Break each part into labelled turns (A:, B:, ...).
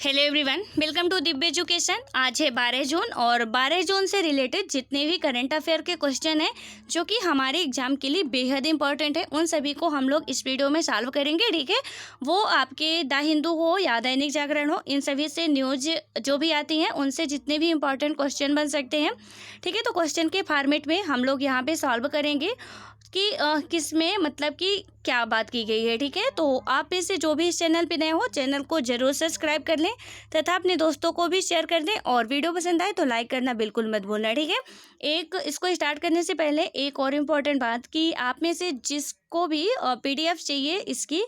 A: Hello everyone, welcome to Divya education. आज है 12 जून और 12 जून से रिलेटेड जितने भी करंट अफेयर के क्वेश्चन हैं जो कि हमारे एग्जाम के लिए बेहद इंपॉर्टेंट है, उन सभी को हम लोग इस वीडियो में सॉल्व करेंगे। ठीक है, वो आपके द हिंदू हो या दैनिक जागरण हो, इन सभी से न्यूज जो भी आती हैं उनसे जितने भी इंपॉर्टेंट क्वेश्चन बन सकते हैं। ठीक है, तो क्वेश्चन के फॉर्मेट में हम लोग यहाँ पे सॉल्व करेंगे कि किस में मतलब कि क्या बात की गई है। ठीक है, तो आप में से जो भी इस चैनल पे नए हो, चैनल को जरूर सब्सक्राइब कर लें तथा अपने दोस्तों को भी शेयर कर दें और वीडियो पसंद आए तो लाइक करना बिल्कुल मत भूलना। ठीक है, इसको स्टार्ट करने से पहले एक और इम्पॉर्टेंट बात कि आप में से जिसको भी PDF चाहिए इसकी,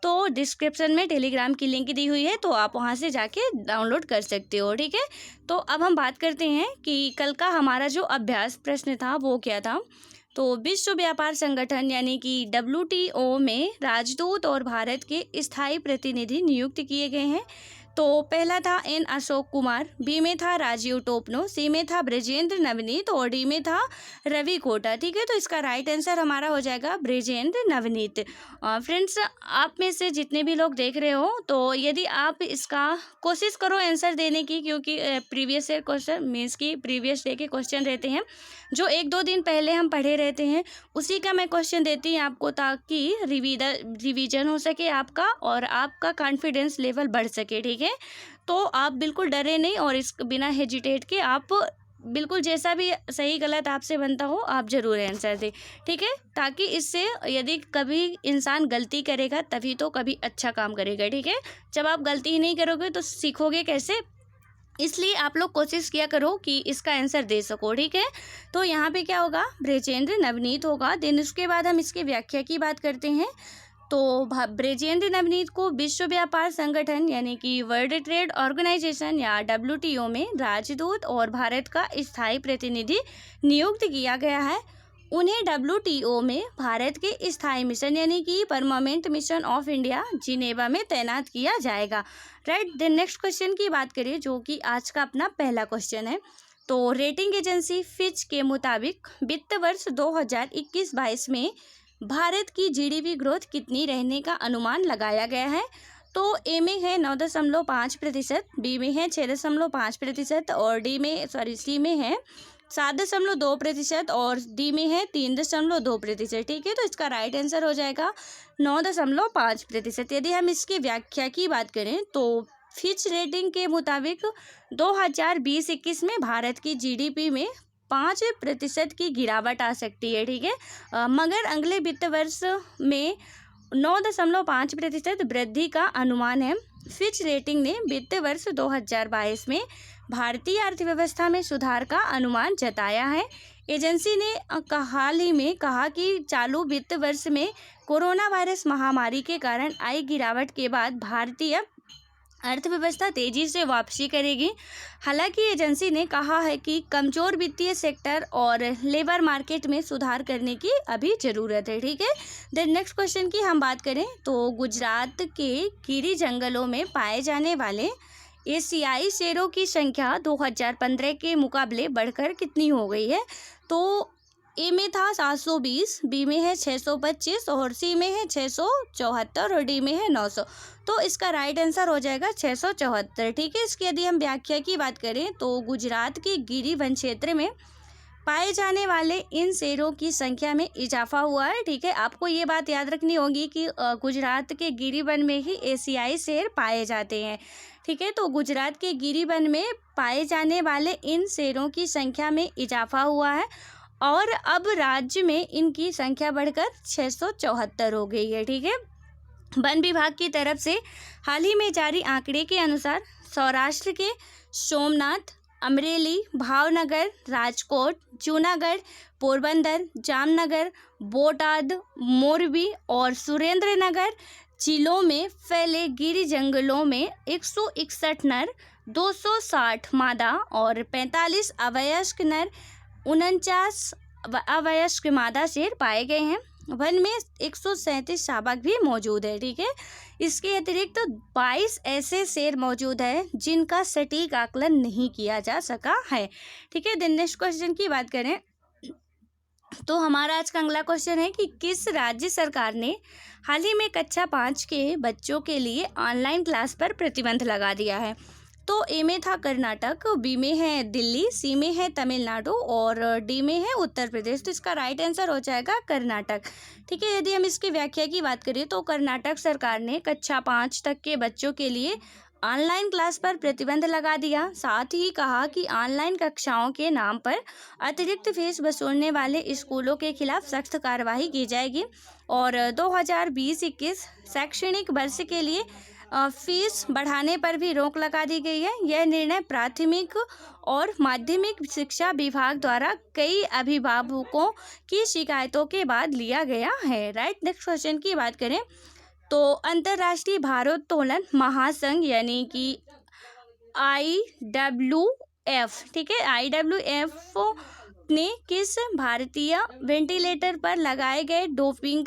A: तो डिस्क्रिप्शन में टेलीग्राम की लिंक दी हुई है, तो आप वहाँ से जाके डाउनलोड कर सकते हो। ठीक है, तो अब हम बात करते हैं कि कल का हमारा जो अभ्यास प्रश्न था वो क्या था। तो विश्व व्यापार संगठन यानी कि WTO में राजदूत और भारत के स्थायी प्रतिनिधि नियुक्त किए गए हैं। तो पहला था N अशोक कुमार, B में था राजीव टोपनो, C में था ब्रजेंद्र नवनीत और D में था रवि कोटा। ठीक है, तो इसका राइट आंसर हमारा हो जाएगा ब्रजेंद्र नवनीत। फ्रेंड्स, आप में से जितने भी लोग देख रहे हो, तो यदि आप इसका कोशिश करो आंसर देने की, क्योंकि प्रीवियस ईयर क्वेश्चन मीन्स की प्रीवियस डे के क्वेश्चन रहते हैं जो 1-2 दिन पहले हम पढ़े रहते हैं, उसी का मैं क्वेश्चन देती हूँ आपको, ताकि रिवीजन हो सके आपका और आपका कॉन्फिडेंस लेवल बढ़ सके। ठीक है, तो आप बिल्कुल डरे नहीं और इस बिना हेजिटेट के आप बिल्कुल जैसा भी सही गलत आपसे बनता हो आप ज़रूर आंसर दें। ठीक है, ताकि इससे यदि कभी इंसान गलती करेगा तभी तो कभी अच्छा काम करेगा। ठीक है, जब आप गलती ही नहीं करोगे तो सीखोगे कैसे, इसलिए आप लोग कोशिश किया करो कि इसका आंसर दे सको। ठीक है, तो यहाँ पे क्या होगा, ब्रजेंद्र नवनीत होगा। देन उसके बाद हम इसकी व्याख्या की बात करते हैं। तो ब्रजेंद्र नवनीत को विश्व व्यापार संगठन यानी कि वर्ल्ड ट्रेड ऑर्गेनाइजेशन या WTO में राजदूत और भारत का स्थायी प्रतिनिधि नियुक्त किया गया है। उन्हें WTO में भारत के स्थायी मिशन यानी कि permanent mission of India Geneva में तैनात किया जाएगा। राइट, देन नेक्स्ट क्वेश्चन की बात करें जो कि आज का अपना पहला क्वेश्चन है। तो रेटिंग एजेंसी फिच के मुताबिक वित्त वर्ष 2021-22 में भारत की GDP ग्रोथ कितनी रहने का अनुमान लगाया गया है। तो ए में है 9.5%, बी में है 6.5% और सी में है 7.2% और डी में है 3.2%। ठीक है, तो इसका राइट आंसर हो जाएगा 9.5%। यदि हम इसकी व्याख्या की बात करें तो फिच रेटिंग के मुताबिक 2020-21 में भारत की GDP में 5% की गिरावट आ सकती है। ठीक है, मगर अगले वित्त वर्ष में 9.5% वृद्धि का अनुमान है। फिच रेटिंग ने वित्त वर्ष 2022 में भारतीय अर्थव्यवस्था में सुधार का अनुमान जताया है। एजेंसी ने हाल ही में कहा कि चालू वित्त वर्ष में कोरोना वायरस महामारी के कारण आई गिरावट के बाद भारतीय अर्थव्यवस्था तेजी से वापसी करेगी। हालांकि एजेंसी ने कहा है कि कमजोर वित्तीय सेक्टर और लेबर मार्केट में सुधार करने की अभी ज़रूरत है। ठीक है, देन नेक्स्ट क्वेश्चन की हम बात करें तो गुजरात के गिरी जंगलों में पाए जाने वाले एशियाई शेरों की संख्या 2015 के मुकाबले बढ़कर कितनी हो गई है। तो ए में था 720, बी में है 625 और सी में है 674 और डी में है 900। तो इसका राइट आंसर हो जाएगा 674। ठीक है, इसकी यदि हम व्याख्या की बात करें तो गुजरात के गिरी वन क्षेत्र में पाए जाने वाले इन शेरों की संख्या में इजाफा हुआ है। ठीक है, आपको ये बात याद रखनी होगी कि गुजरात के गिरी वन में ही एशियाई शेर पाए जाते हैं। ठीक है, तो गुजरात के गिरी वन में पाए जाने वाले इन शेरों की संख्या में इजाफा हुआ है और अब राज्य में इनकी संख्या बढ़कर 674 हो गई है। ठीक है, वन विभाग की तरफ से हाल ही में जारी आंकड़े के अनुसार सौराष्ट्र के सोमनाथ, अमरेली, भावनगर, राजकोट, जूनागढ़, पोरबंदर, जामनगर, बोटाद, मोरबी और सुरेंद्रनगर जिलों में फैले गिरी जंगलों में 161 नर, 260 मादा और 45 अवयस्क नर, 49 अवयस्क मादा शेर पाए गए हैं। वन में 137 शावक भी मौजूद है। ठीक है, इसके अतिरिक्त 22 ऐसे शेर मौजूद है जिनका सटीक आकलन नहीं किया जा सका है। ठीक है, देन नेक्स्ट क्वेश्चन की बात करें तो हमारा आज का अगला क्वेश्चन है कि किस राज्य सरकार ने हाल ही में कक्षा 5 के बच्चों के लिए ऑनलाइन क्लास पर प्रतिबंध लगा दिया है। तो ए में था कर्नाटक, बी में है दिल्ली, सी में है तमिलनाडु और डी में है उत्तर प्रदेश। तो इसका राइट आंसर हो जाएगा कर्नाटक। ठीक है, यदि हम इसकी व्याख्या की बात करें तो कर्नाटक सरकार ने कक्षा 5 तक के बच्चों के लिए ऑनलाइन क्लास पर प्रतिबंध लगा दिया। साथ ही कहा कि ऑनलाइन कक्षाओं के नाम पर अतिरिक्त फीस वसूलने वाले स्कूलों के खिलाफ सख्त कार्रवाई की जाएगी और 2020-21 शैक्षणिक वर्ष के लिए फीस बढ़ाने पर भी रोक लगा दी गई है। यह निर्णय प्राथमिक और माध्यमिक शिक्षा विभाग द्वारा कई अभिभावकों की शिकायतों के बाद लिया गया है। राइट, नेक्स्ट क्वेश्चन की बात करें तो अंतर्राष्ट्रीय भारोत्तोलन महासंघ यानी कि IWF, ठीक है, IWF ने किस भारतीय वेंटिलेटर पर लगाए गए डोपिंग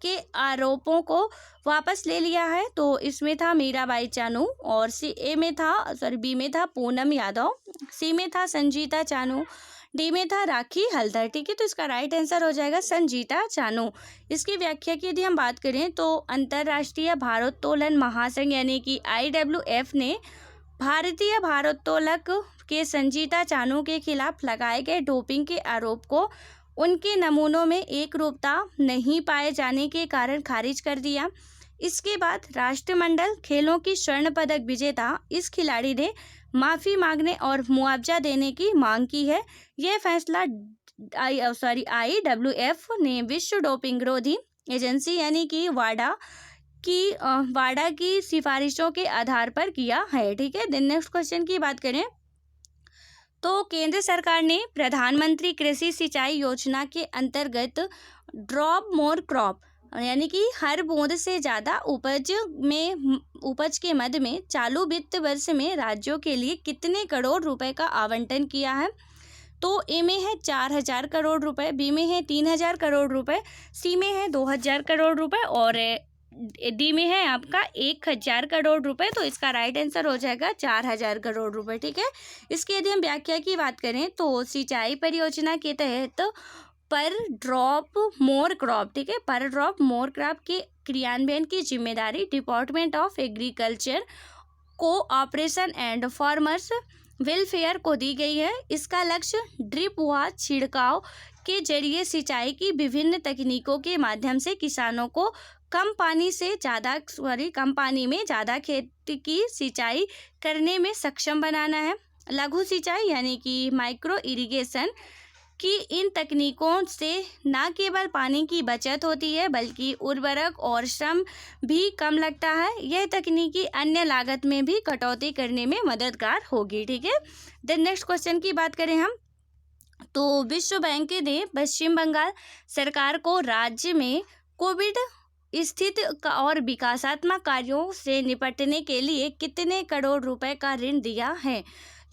A: के आरोपों को वापस ले लिया है। तो इसमें था मीराबाई चानू और बी में था पूनम यादव, सी में था संजीता चानू, डी में था राखी हल्दर। ठीक है, तो इसका राइट आंसर हो जाएगा संजीता चानू। इसकी व्याख्या की यदि हम बात करें तो अंतर्राष्ट्रीय भारोत्तोलन महासंघ यानी कि IWF ने भारतीय भारोत्तोलक के संजीता चानू के खिलाफ लगाए गए डोपिंग के आरोप को उनके नमूनों में एक रूपता नहीं पाए जाने के कारण खारिज कर दिया। इसके बाद राष्ट्रमंडल खेलों की स्वर्ण पदक विजेता इस खिलाड़ी ने माफ़ी मांगने और मुआवजा देने की मांग की है। यह फैसला IWF ने विश्व डोपिंग रोधी एजेंसी यानी कि वाडा की सिफारिशों के आधार पर किया है। ठीक है, देन नेक्स्ट क्वेश्चन की बात करें तो केंद्र सरकार ने प्रधानमंत्री कृषि सिंचाई योजना के अंतर्गत ड्रॉप मोर क्रॉप यानी कि हर बूंद से ज़्यादा उपज के मद में चालू वित्त वर्ष में राज्यों के लिए कितने करोड़ रुपए का आवंटन किया है। तो ए में है 4000 करोड़ रुपए, बी में है 3000 करोड़ रुपए, सी में है 2000 करोड़ रुपए और डी में है आपका 1000 करोड़ रुपए। तो इसका राइट आंसर हो जाएगा 4000 करोड़ रुपए। ठीक है, इसकी यदि हम व्याख्या की बात करें तो सिंचाई परियोजना के तहत पर ड्रॉप मोर क्रॉप, ठीक है, पर ड्रॉप मोर क्रॉप के क्रियान्वयन की जिम्मेदारी department of agriculture cooperation and farmers welfare को दी गई है। इसका लक्ष्य ड्रिप व छिड़काव के जरिए सिंचाई की विभिन्न तकनीकों के माध्यम से किसानों को कम पानी में ज़्यादा खेती की सिंचाई करने में सक्षम बनाना है। लघु सिंचाई यानी कि माइक्रो इरिगेशन की इन तकनीकों से न केवल पानी की बचत होती है बल्कि उर्वरक और श्रम भी कम लगता है। यह तकनीकी अन्य लागत में भी कटौती करने में मददगार होगी। ठीक है, देन नेक्स्ट क्वेश्चन की बात करें हम तो विश्व बैंक ने पश्चिम बंगाल सरकार को राज्य में कोविड स्थिति और विकासात्मक कार्यों से निपटने के लिए कितने करोड़ रुपए का ऋण दिया है।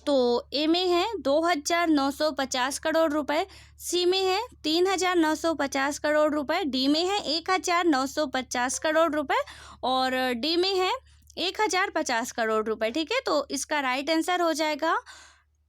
A: तो ए में है 2950 करोड़ रुपए, सी में है 3950 करोड़ रुपए, डी में है 1950 करोड़ रुपए और डी में है 1050 करोड़ रुपए। ठीक है, तो इसका राइट आंसर हो जाएगा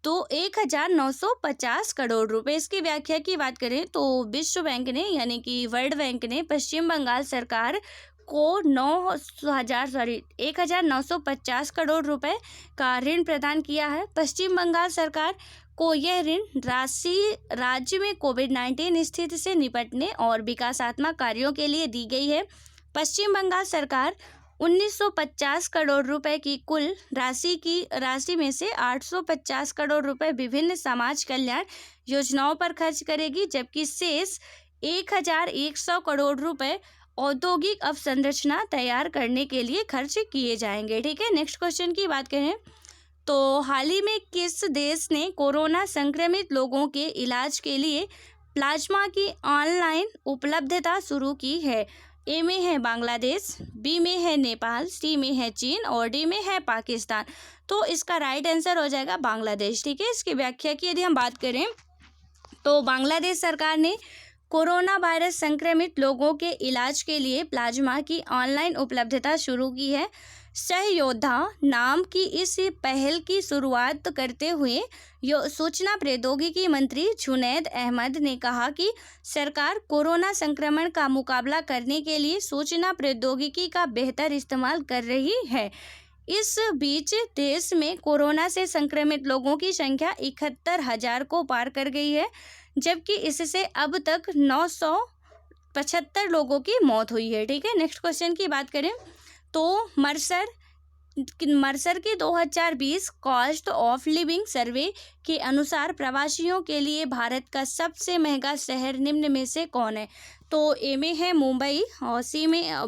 A: तो 1950 करोड़ रुपए। इसकी व्याख्या की बात करें तो विश्व बैंक ने यानी कि वर्ल्ड बैंक ने पश्चिम बंगाल सरकार को 1950 करोड़ रुपए का ऋण प्रदान किया है। पश्चिम बंगाल सरकार को यह ऋण राशि राज्य में कोविड-19 स्थिति से निपटने और विकासात्मक कार्यों के लिए दी गई है। पश्चिम बंगाल सरकार 1950 करोड़ रुपए की कुल राशि में से 850 करोड़ रुपए विभिन्न समाज कल्याण योजनाओं पर खर्च करेगी, जबकि शेष 1100 करोड़ रुपए औद्योगिक अवसंरचना तैयार करने के लिए खर्च किए जाएंगे। ठीक है, नेक्स्ट क्वेश्चन की बात करें तो हाल ही में किस देश ने कोरोना संक्रमित लोगों के इलाज के लिए प्लाज्मा की ऑनलाइन उपलब्धता शुरू की है। ए में है बांग्लादेश, बी में है नेपाल, सी में है चीन और डी में है पाकिस्तान। तो इसका राइट आंसर हो जाएगा बांग्लादेश। ठीक है, इसकी व्याख्या की यदि हम बात करें तो बांग्लादेश सरकार ने कोरोना वायरस संक्रमित लोगों के इलाज के लिए प्लाज्मा की ऑनलाइन उपलब्धता शुरू की है। सहयोद्धा नाम की इस पहल की शुरुआत करते हुए सूचना प्रौद्योगिकी मंत्री जुनैद अहमद ने कहा कि सरकार कोरोना संक्रमण का मुकाबला करने के लिए सूचना प्रौद्योगिकी का बेहतर इस्तेमाल कर रही है। इस बीच देश में कोरोना से संक्रमित लोगों की संख्या 71,000 को पार कर गई है, जबकि इससे अब तक 975 लोगों की मौत हुई है। ठीक है, नेक्स्ट क्वेश्चन की बात करें तो मर्सर के 2020 कॉस्ट ऑफ लिविंग सर्वे के अनुसार प्रवासियों के लिए भारत का सबसे महंगा शहर निम्न में से कौन है? तो ए में है मुंबई, और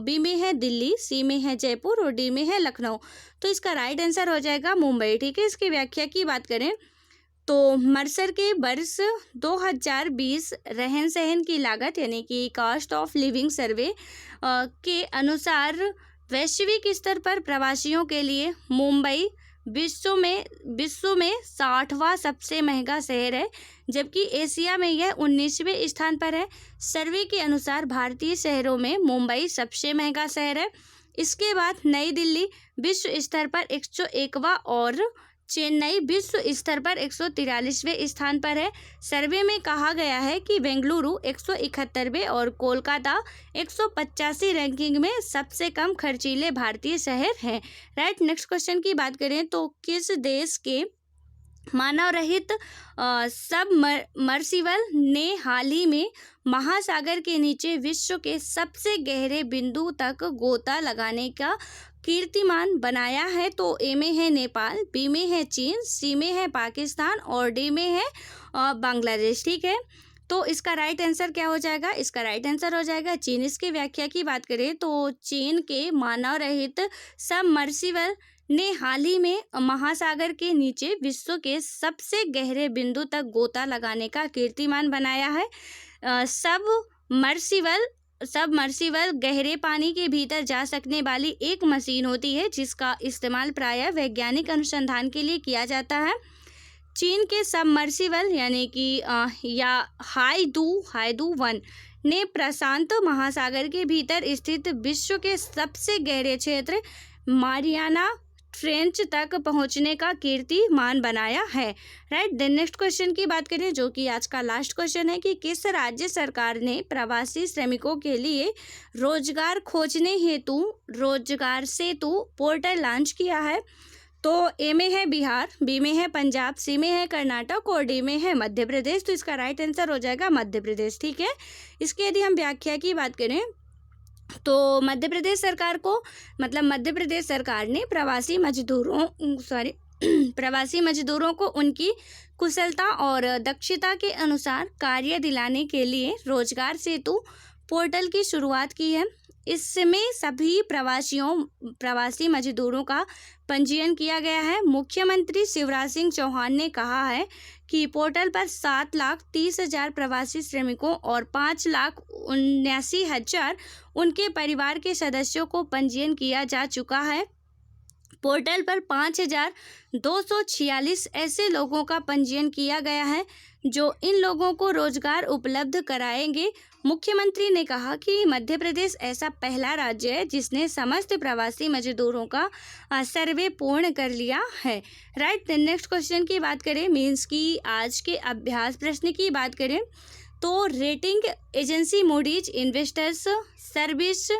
A: बी में है दिल्ली, सी में है जयपुर और डी में है लखनऊ। तो इसका राइट आंसर हो जाएगा मुंबई। ठीक है, इसकी व्याख्या की बात करें तो मर्सर के वर्ष 2020 रहन सहन की लागत यानी कि कॉस्ट ऑफ लिविंग सर्वे के अनुसार वैश्विक स्तर पर प्रवासियों के लिए मुंबई विश्व में 60वां सबसे महंगा शहर है, जबकि एशिया में यह 19वें स्थान पर है। सर्वे के अनुसार भारतीय शहरों में मुंबई सबसे महंगा शहर है। इसके बाद नई दिल्ली विश्व स्तर पर 101वां और चेन्नई विश्व स्तर पर 143वें स्थान पर है। सर्वे में कहा गया है कि बेंगलुरु 171वें और कोलकाता 185 रैंकिंग में सबसे कम खर्चीले भारतीय शहर हैं। राइट, नेक्स्ट क्वेश्चन की बात करें तो किस देश के मानव रहित सबमर्सिबल ने हाल ही में महासागर के नीचे विश्व के सबसे गहरे बिंदु तक गोता लगाने का कीर्तिमान बनाया है? तो ए में है नेपाल, बी में है चीन, सी में है पाकिस्तान और डी में है बांग्लादेश। ठीक है, तो इसका राइट आंसर क्या हो जाएगा? इसका राइट आंसर हो जाएगा चीन। इसकी व्याख्या की बात करें तो चीन के मानव रहित सबमर्सिबल ने हाल ही में महासागर के नीचे विश्व के सबसे गहरे बिंदु तक गोता लगाने का कीर्तिमान बनाया है। सबमर्सिबल गहरे पानी के भीतर जा सकने वाली एक मशीन होती है जिसका इस्तेमाल प्रायः वैज्ञानिक अनुसंधान के लिए किया जाता है। चीन के सबमर्सिबल यानी कि या हाइडू 1 ने प्रशांत महासागर के भीतर स्थित विश्व के सबसे गहरे क्षेत्र मारियाना ट्रेंच तक पहुंचने का कीर्तिमान बनाया है। राइट, देन नेक्स्ट क्वेश्चन की बात करें जो कि आज का लास्ट क्वेश्चन है कि किस राज्य सरकार ने प्रवासी श्रमिकों के लिए रोजगार खोजने हेतु रोजगार सेतु पोर्टल लॉन्च किया है? तो ए में है बिहार, बी में है पंजाब, सी में है कर्नाटक और डी में है मध्य प्रदेश। तो इसका राइट आंसर हो जाएगा मध्य प्रदेश। ठीक है, इसकी यदि हम व्याख्या की बात करें तो मध्य प्रदेश सरकार ने प्रवासी मजदूरों को उनकी कुशलता और दक्षता के अनुसार कार्य दिलाने के लिए रोजगार सेतु पोर्टल की शुरुआत की है। इसमें सभी प्रवासी मजदूरों का पंजीयन किया गया है। मुख्यमंत्री शिवराज सिंह चौहान ने कहा है कि पोर्टल पर 7,30,000 प्रवासी श्रमिकों और 5,79,000 उनके परिवार के सदस्यों को पंजीयन किया जा चुका है। पोर्टल पर 5,246 ऐसे लोगों का पंजीयन किया गया है जो इन लोगों को रोजगार उपलब्ध कराएंगे। मुख्यमंत्री ने कहा कि मध्य प्रदेश ऐसा पहला राज्य है जिसने समस्त प्रवासी मजदूरों का सर्वे पूर्ण कर लिया है। राइट, नेक्स्ट क्वेश्चन की बात करें मीन्स की आज के अभ्यास प्रश्न की बात करें तो rating agency Moody's investors service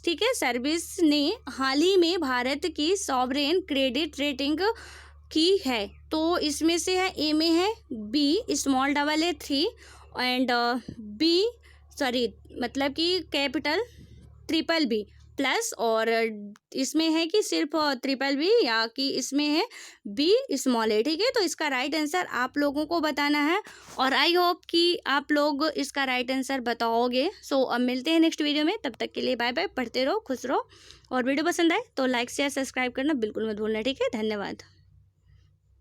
A: ठीक है, सर्विस ने हाल ही में भारत की सॉवरेन क्रेडिट रेटिंग की है। तो इसमें से है ए में है BAA3 एंड मतलब कि कैपिटल BBB प्लस और इसमें है कि सिर्फ BBB या कि इसमें है B। ठीक है, तो इसका राइट आंसर आप लोगों को बताना है और आई होप कि आप लोग इसका राइट आंसर बताओगे। सो अब मिलते हैं नेक्स्ट वीडियो में, तब तक के लिए बाय बाय। पढ़ते रहो, खुश रहो और वीडियो पसंद आए तो लाइक शेयर सब्सक्राइब करना बिल्कुल मत भूलना। ठीक है, धन्यवाद।